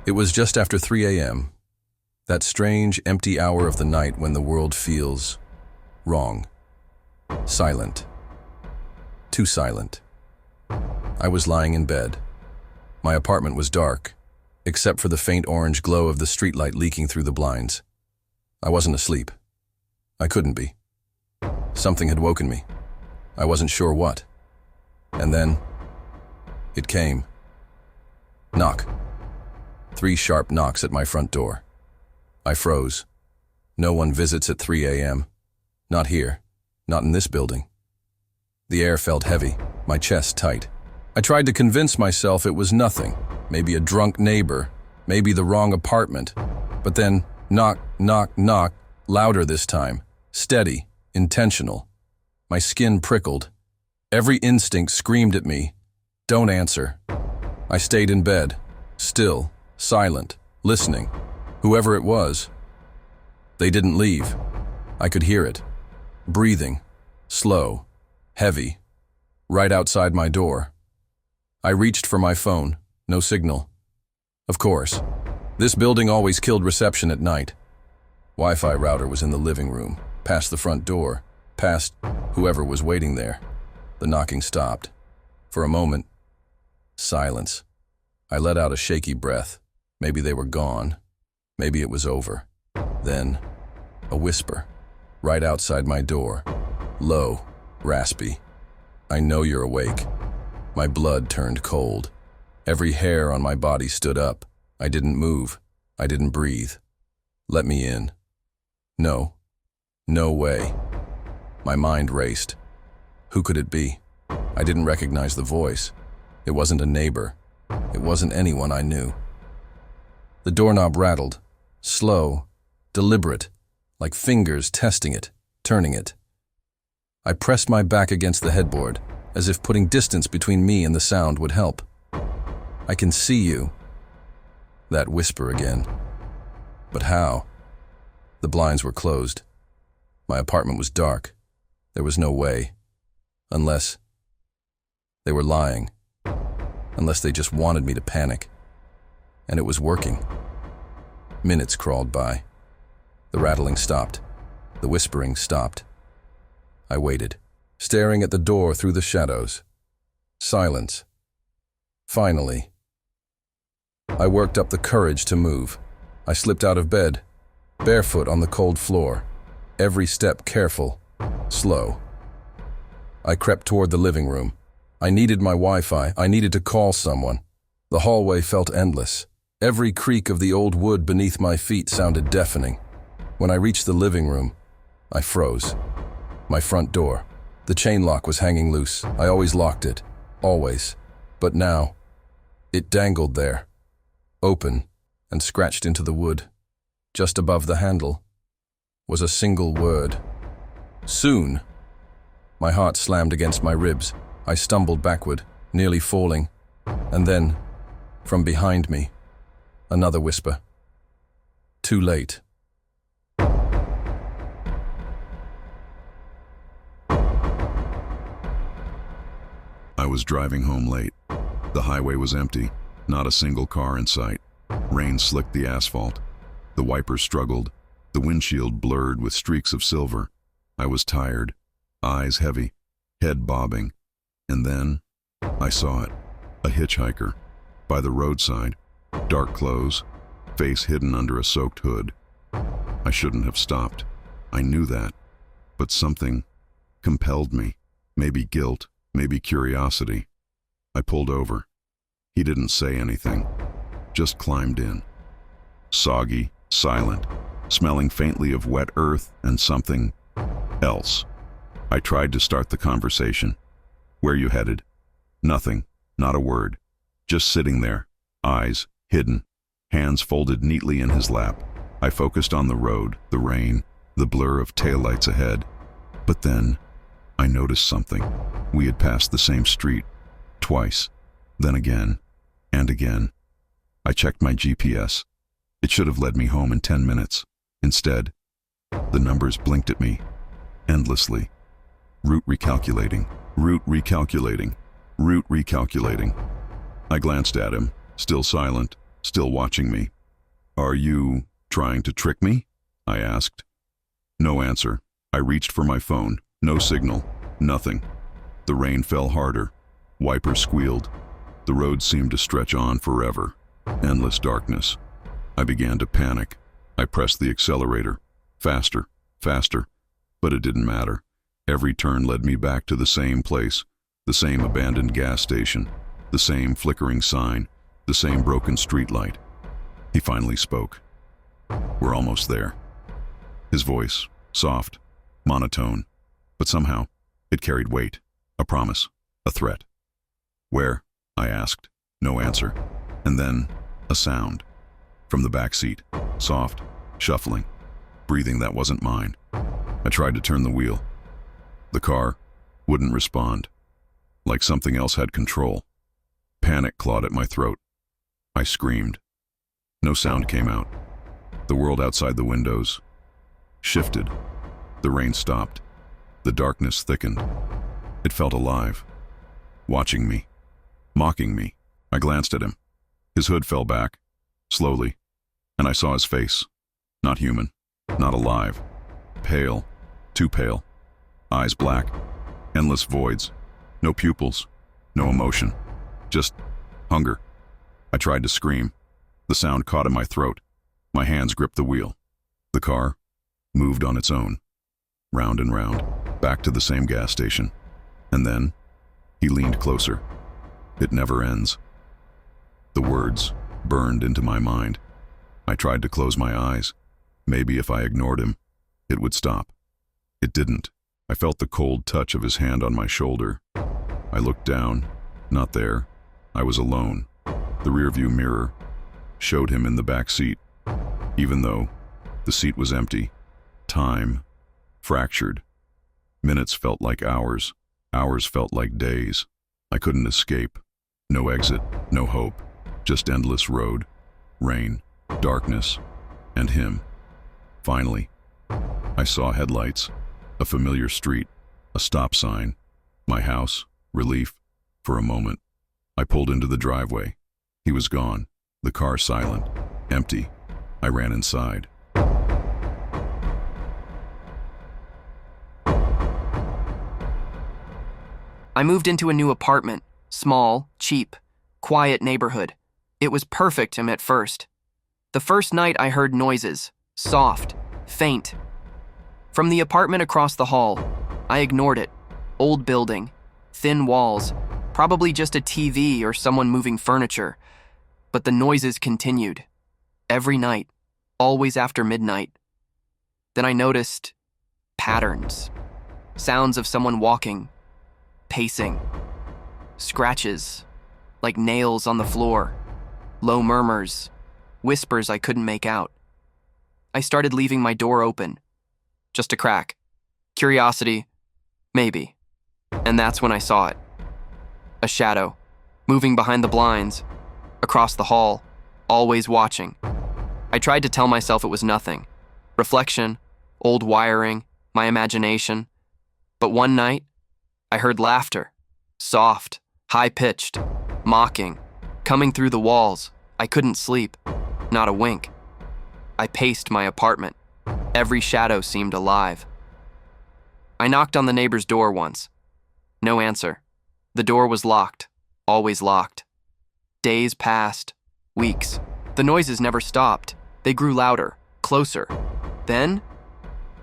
It was just after 3 a.m., that strange, empty hour of the night when the world feels wrong, silent, too silent. I was lying in bed. My apartment was dark, except for the faint orange glow of the streetlight leaking through the blinds. I wasn't asleep. I couldn't be. Something had woken me. I wasn't sure what. And then, it came. Knock. 3 sharp knocks at my front door. I froze. No one visits at 3 a.m. Not here. Not in this building. The air felt heavy, my chest tight. I tried to convince myself it was nothing. Maybe a drunk neighbor. Maybe the wrong apartment. But then, knock, knock, knock, louder this time. Steady, intentional. My skin prickled. Every instinct screamed at me, "Don't answer." I stayed in bed, still, silent, listening. Whoever it was. They didn't leave. I could hear it. Breathing. Slow. Heavy. Right outside my door. I reached for my phone. No signal. Of course. This building always killed reception at night. Wi-Fi router was in the living room, past the front door, past whoever was waiting there. The knocking stopped. For a moment, silence. I let out a shaky breath. Maybe they were gone. Maybe it was over. Then, a whisper, right outside my door. Low, raspy. "I know you're awake." My blood turned cold. Every hair on my body stood up. I didn't move. I didn't breathe. "Let me in." No. No way. My mind raced. Who could it be? I didn't recognize the voice. It wasn't a neighbor. It wasn't anyone I knew. The doorknob rattled. Slow, deliberate, like fingers testing it, turning it. I pressed my back against the headboard, as if putting distance between me and the sound would help. "I can see you." That whisper again. But how? The blinds were closed. My apartment was dark. There was no way. Unless they were lying. Unless they just wanted me to panic. And it was working. Minutes crawled by. The rattling stopped. The whispering stopped. I waited, staring at the door through the shadows. Silence. Finally. I worked up the courage to move. I slipped out of bed, barefoot on the cold floor, every step careful, slow. I crept toward the living room. I needed my Wi-Fi. I needed to call someone. The hallway felt endless. Every creak of the old wood beneath my feet sounded deafening. When I reached the living room, I froze. My front door. The chain lock was hanging loose. I always locked it. Always. But now, it dangled there, open and scratched into the wood. Just above the handle was a single word. Soon. My heart slammed against my ribs. I stumbled backward, nearly falling. And then, from behind me, another whisper. Too late. I was driving home late. The highway was empty, not a single car in sight. Rain slicked the asphalt. The wipers struggled, the windshield blurred with streaks of silver. I was tired, eyes heavy, head bobbing. And then, I saw it. A hitchhiker, by the roadside, dark clothes, face hidden under a soaked hood. I shouldn't have stopped. I knew that. But something compelled me. Maybe guilt, maybe curiosity. I pulled over. He didn't say anything, just climbed in. Soggy, silent, smelling faintly of wet earth and something else. I tried to start the conversation. "Where you headed?" Nothing, not a word. Just sitting there, eyes hidden, hands folded neatly in his lap. I focused on the road, the rain, the blur of taillights ahead. But then, I noticed something. We had passed the same street, twice, then again, and again. I checked my GPS. It should have led me home in 10 minutes. Instead, the numbers blinked at me, endlessly. Route recalculating, route recalculating, route recalculating. I glanced at him, still silent, still watching me. "Are you trying to trick me?" I asked. No answer. I reached for my phone. No signal. Nothing. The rain fell harder. Wipers squealed. The road seemed to stretch on forever. Endless darkness. I began to panic. I pressed the accelerator. Faster, faster. But it didn't matter. Every turn led me back to the same place, the same abandoned gas station, the same flickering sign, the same broken streetlight. He finally spoke. "We're almost there." His voice, soft, monotone, but somehow it carried weight, a promise, a threat. "Where?" I asked. No answer. And then a sound. From the back seat, soft, shuffling, breathing that wasn't mine. I tried to turn the wheel. The car wouldn't respond, like something else had control. Panic clawed at my throat. I screamed. No sound came out. The world outside the windows shifted. The rain stopped. The darkness thickened. It felt alive, watching me, mocking me. I glanced at him. His hood fell back, slowly, and I saw his face. Not human, not alive. Pale, too pale. Eyes black, endless voids. No pupils, no emotion, just hunger. I tried to scream. The sound caught in my throat. My hands gripped the wheel. The car moved on its own, round and round, back to the same gas station. And then he leaned closer. "It never ends." The words burned into my mind. I tried to close my eyes. Maybe if I ignored him, it would stop. It didn't. I felt the cold touch of his hand on my shoulder. I looked down. Not there. I was alone. The rearview mirror showed him in the back seat. Even though the seat was empty, time fractured. Minutes felt like hours. Hours felt like days. I couldn't escape. No exit, no hope. Just endless road, rain, darkness, and him. Finally, I saw headlights, a familiar street, a stop sign, my house, relief. For a moment, I pulled into the driveway. He was gone, the car silent, empty. I ran inside. I moved into a new apartment, small, cheap, quiet neighborhood. It was perfect to him at first. The first night I heard noises, soft, faint. From the apartment across the hall, I ignored it. Old building, thin walls, probably just a TV or someone moving furniture. But the noises continued. Every night, always after midnight. Then I noticed patterns. Sounds of someone walking, pacing. Scratches, like nails on the floor. Low murmurs, whispers I couldn't make out. I started leaving my door open. Just a crack. Curiosity, maybe. And that's when I saw it. A shadow, moving behind the blinds, across the hall, always watching. I tried to tell myself it was nothing. Reflection, old wiring, my imagination. But one night, I heard laughter, soft, high-pitched, mocking, coming through the walls. I couldn't sleep, not a wink. I paced my apartment. Every shadow seemed alive. I knocked on the neighbor's door once. No answer. The door was locked, always locked. Days passed, weeks. The noises never stopped. They grew louder, closer. Then,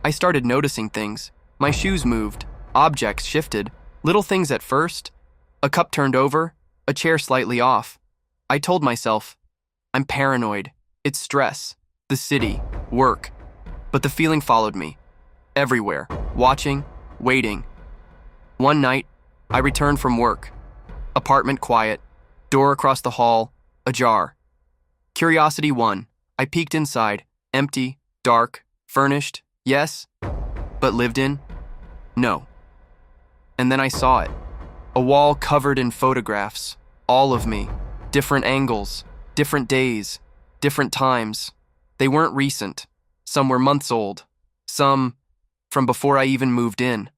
I started noticing things. My shoes moved, objects shifted, little things at first. A cup turned over, a chair slightly off. I told myself, I'm paranoid. It's stress, the city, work. But the feeling followed me, everywhere, watching, waiting. One night, I returned from work. Apartment quiet, door across the hall, ajar. Curiosity won. I peeked inside, empty, dark, furnished, yes, but lived in? No. And then I saw it. A wall covered in photographs, all of me, different angles, different days, different times. They weren't recent. Some were months old, some from before I even moved in.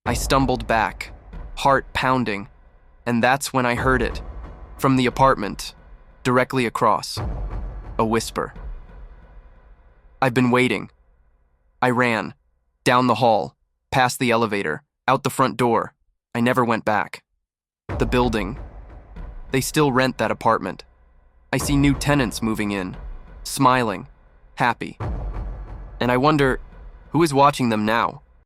I stumbled back, heart pounding, and that's when I heard it, from the apartment. Directly across. A whisper. I've been waiting. I ran. Down the hall. Past the elevator. Out the front door. I never went back. The building. They still rent that apartment. I see new tenants moving in. Smiling. Happy. And I wonder, who is watching them now?